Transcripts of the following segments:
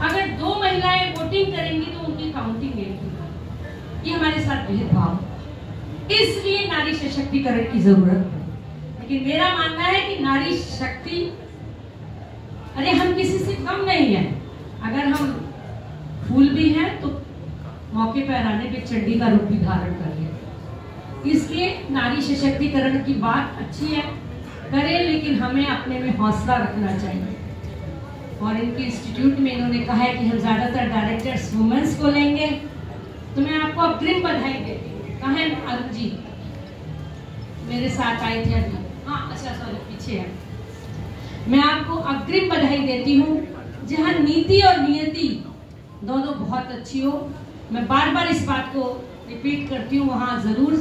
अगर 2 महिलाएं वोटिंग करेंगी तो उनकी काउंटिंग एक होगी। ये हमारे साथ भेदभाव, इसलिए नारी सशक्तिकरण की जरूरत है। लेकिन मेरा मानना है कि नारी शक्ति, अरे हम किसी से कम नहीं है। अगर हम फूल भी हैं तो मौके पर आने पे चंडी का रूप भी धारण कर ले। इसलिए नारी सशक्तिकरण की बात अच्छी है, करें, लेकिन हमें अपने में हौसला रखना चाहिए। और इनके इंस्टीट्यूट में इन्होंने कहा है कि हम ज्यादातर डायरेक्टर्स वुमेन्स को लेंगे, तो मैं आपको अग्रिम बधाई देती हूँ। कहाँ है अरुण जी? मेरे साथ आए थे अभी। हाँ अच्छा, सॉरी, पीछे है। मैं आपको अग्रिम बधाई देती हूँ। जहाँ नीति और नियति दोनों बहुत अच्छी हो, मैं बार बार इस बात को रिपीट करती हूँ, वहाँ जरूर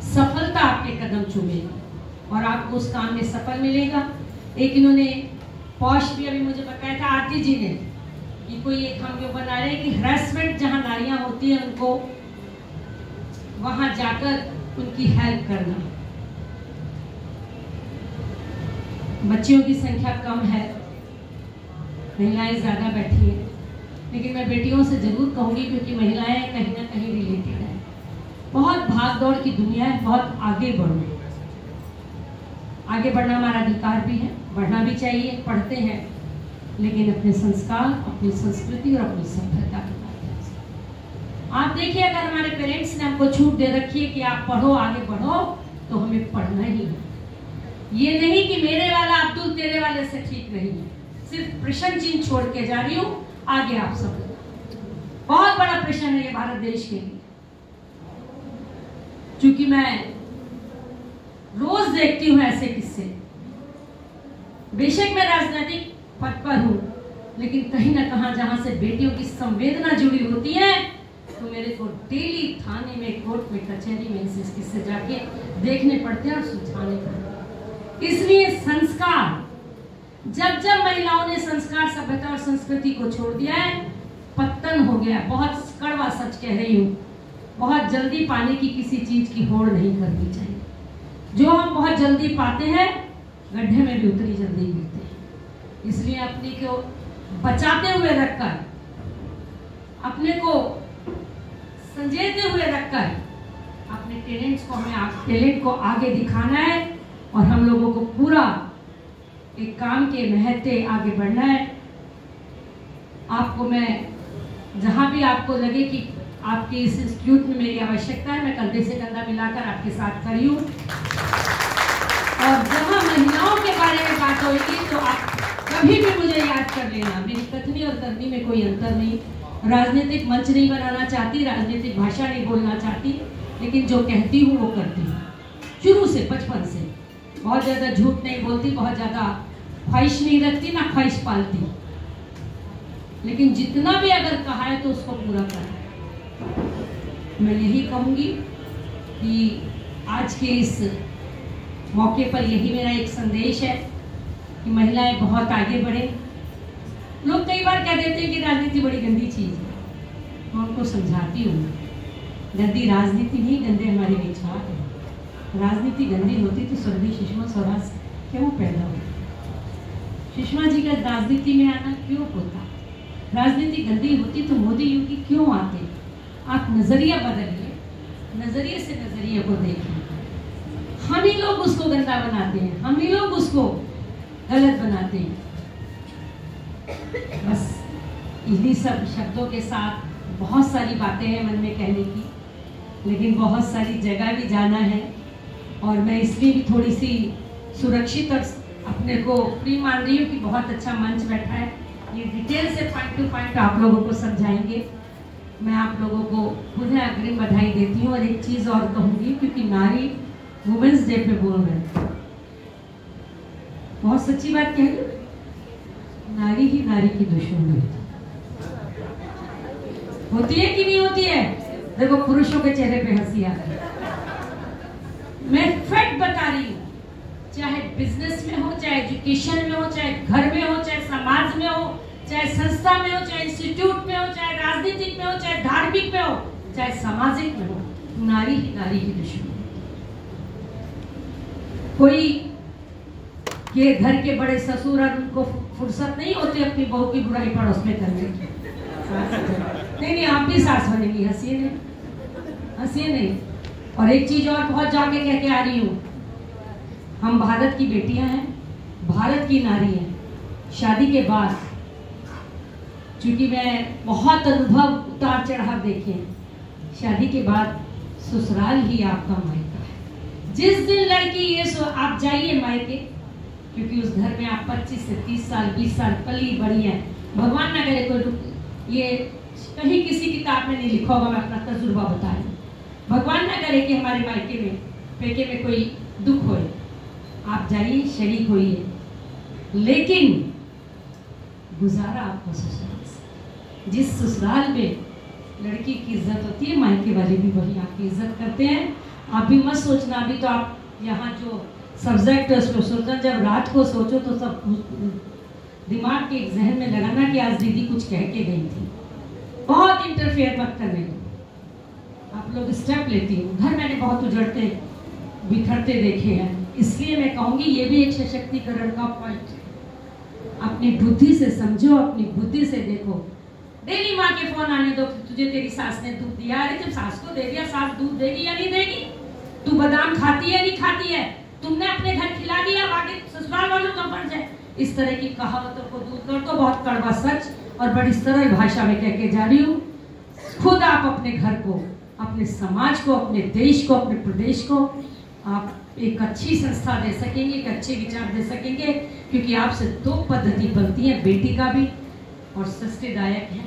सफलता आपके कदम चूमेगी और आपको उस काम में सफल मिलेगा। एक इन्होंने पॉश भी अभी मुझे बताया था आरती जी ने कि कोई एक हम जो बना रहे हैं कि हरासमेंट जहाँ नारियां होती हैं उनको वहां जाकर उनकी हेल्प करना। बच्चियों की संख्या कम है, महिलाएं ज्यादा बैठी हैं, लेकिन मैं बेटियों से जरूर कहूंगी क्योंकि महिलाएं कहीं ना कहीं रिलेटेड है। बहुत भाग दौड़ की दुनिया है, बहुत आगे बढ़ो। आगे बढ़ना हमारा अधिकार भी है, बढ़ना भी चाहिए, पढ़ते हैं, लेकिन अपने संस्कार, अपनी संस्कृति और अपनी सभ्यता के माध्यम से। आप देखिए, अगर हमारे पेरेंट्स ने हमको छूट दे रखी है कि आप पढ़ो, आगे बढ़ो, तो हमें पढ़ना ही है। ये नहीं कि मेरे वाला अब्दुल तेरे वाले से ठीक नहीं है, सिर्फ प्रश्न चिन्ह छोड़ के जा रही हूँ, आगे आप सब। बहुत बड़ा प्रश्न है ये भारत देश के लिए, क्योंकि मैं रोज देखती हूँ ऐसे किस्से। बेशक मैं राजनीतिक पद पर हूँ, लेकिन कहीं ना कहीं जहां से बेटियों की संवेदना जुड़ी होती है, तो मेरे को डेली थाने में, कोर्ट में, कचहरी में इस किस्से जाके देखने पड़ते हैं और सुलझाने पड़ते हैं। इसलिए संस्कार, जब जब महिलाओं ने संस्कार, सभ्यता और संस्कृति को छोड़ दिया है, पतन हो गया। बहुत कड़वा सच कह रही हूँ, बहुत जल्दी पाने की किसी चीज की होड़ नहीं करनी चाहिए। जो हम बहुत जल्दी पाते हैं, गड्ढे में भी उतनी जल्दी गिरते हैं। इसलिए अपने को बचाते हुए रखकर, अपने को संजेते हुए रखकर, अपने टैलेंट्स को, हमें टैलेंट को आगे दिखाना है और हम लोगों को पूरा एक काम के महत्ते आगे बढ़ना है। आपको मैं जहां भी आपको लगे कि आपके इस इंस्टीट्यूट में मेरी आवश्यकता है, मैं कंधे से कंधा मिलाकर आपके साथ खड़ी हूँ। और जहाँ महिलाओं के बारे में बात होगी तो आप कभी भी मुझे याद कर लेना। मेरी कथनी और करनी में कोई अंतर नहीं। राजनीतिक मंच नहीं बनाना चाहती, राजनीतिक भाषा नहीं बोलना चाहती, लेकिन जो कहती हूँ वो करती हूँ। शुरू से, बचपन से बहुत ज्यादा झूठ नहीं बोलती, बहुत ज्यादा ख्वाहिश नहीं रखती, ना ख्वाहिश पालती, लेकिन जितना भी अगर कहा है तो उसको पूरा करना। मैं यही कहूंगी कि आज के इस मौके पर यही मेरा एक संदेश है कि महिलाएं बहुत आगे बढ़े। लोग कई बार कह देते हैं कि राजनीति बड़ी गंदी चीज है, मैं उनको समझाती हूँ, गंदी राजनीति नहीं, गंदे हमारे विचार हैं। राजनीति गंदी होती तो स्वर्गीय सुषमा स्वराज क्यों पैदा होती? सुषमा जी का राजनीति में आना क्यों होता? राजनीति गंदी होती तो मोदी योगी क्यों आते? आप नजरिया बदलिए, नजरिए से नजरिए को देखिए। हम ही लोग उसको गंदा बनाते हैं, हम ही लोग उसको गलत बनाते हैं। बस इन्हीं सब शब्दों के साथ बहुत सारी बातें हैं मन में कहने की, लेकिन बहुत सारी जगह भी जाना है और मैं इसलिए भी थोड़ी सी सुरक्षित और अपने को फ्री मान रही हूँ कि बहुत अच्छा मंच बैठा है। ये डिटेल से पॉइंट टू पॉइंट आप लोगों को समझाएंगे। मैं आप लोगों को पुनः अग्रिम बधाई देती हूँ। और एक चीज़ और कहूँगी, क्योंकि नारी वुमेन्स डे पे बोल रहे हैं, बहुत सच्ची बात कह रही, नारी ही नारी की दुश्मन होती है कि नहीं होती है? देखो पुरुषों के चेहरे पे हंसी आ रही है। मैं फैक्ट बता रही हूँ, चाहे बिजनेस में हो, चाहे एजुकेशन में हो, चाहे घर में हो, चाहे समाज में हो, चाहे संस्था में हो, चाहे इंस्टीट्यूट में हो, चाहे राजनीतिक में हो, चाहे धार्मिक में हो, चाहे सामाजिक में हो, नारी ही नारी की दुश्मन। कोई के घर के बड़े ससुर और उनको फुर्सत नहीं होती अपनी बहू की बुराई पड़ोस में करने की, नहीं नहीं, आप भी सास बनेंगी, हंसिए नहीं, हंसिए नहीं। और एक चीज और बहुत जाके कह के आ रही हूँ, हम भारत की बेटियां हैं, भारत की नारी हैं। शादी के बाद, चूंकि मैं बहुत अनुभव उतार चढ़ाव देखे हैं, शादी के बाद ससुराल ही आपका मायका है। जिस दिन लड़की ये आप जाइए मायके, क्योंकि उस घर में आप 25 से 30 साल 20 साल पली बड़ी है। भगवान ना करे कोई, ये कहीं किसी किताब में नहीं लिखा होगा, मैं अपना तजुर्बा बता रही हूँ। भगवान ना करे कि हमारे मायके में पेके में कोई दुख होए, आप जाइए शरीक होइए, लेकिन गुजारा आपको ससुराल से। जिस ससुराल में लड़की की इज्जत होती है, मायके वाले भी वही आपकी इज्जत करते हैं। आप भी मत सोचना, अभी तो आप यहाँ जो सब्जेक्ट है उसको सोचना, जब रात को सोचो तो सब दिमाग के एक जहन में लगाना कि आज दीदी कुछ कह के गई थी। बहुत इंटरफेयर मत करने दो, आप लोग स्टेप लेती हो। घर मैंने बहुत उजड़ते बिखरते देखे हैं, इसलिए मैं कहूँगी ये भी एक सशक्तिकरण का पॉइंट है। अपनी बुद्धि से समझो, अपनी बुद्धि से देखो। डेली माँ के फोन आने दो, तुझे तेरी सास ने दूध दिया। अरे जब सास को दे दिया, सास दूध देगी या नहीं देगी? तू बादाम खाती है नहीं खाती है? तुमने अपने घर खिला दिया, आगे ससुराल वालों का फर्ज है। इस तरह की कहावतों को दूर कर दो। बहुत कड़वा सच और बड़ी सरल भाषा में कह के जा रही हूँ। खुद आप अपने घर को, अपने समाज को, अपने देश को, अपने प्रदेश को आप एक अच्छी संस्था दे सकेंगे, एक अच्छे विचार दे सकेंगे, क्योंकि आपसे 2 पद्धति बनती है, बेटी का भी और सस्तेदायक है।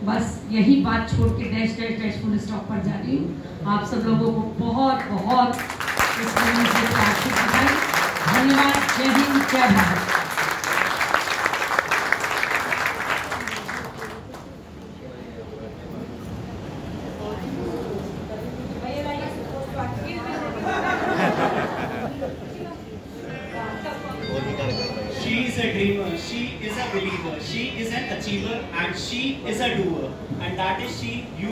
बस यही बात छोड़ के dash dash dash full stop पर जा रही हूँ। आप सब लोगों को बहुत बहुत धन्यवाद। जय हिंद, जय Bharat. She is a dreamer, she is a believer, she is an achiever, and she is a doer, and that is she.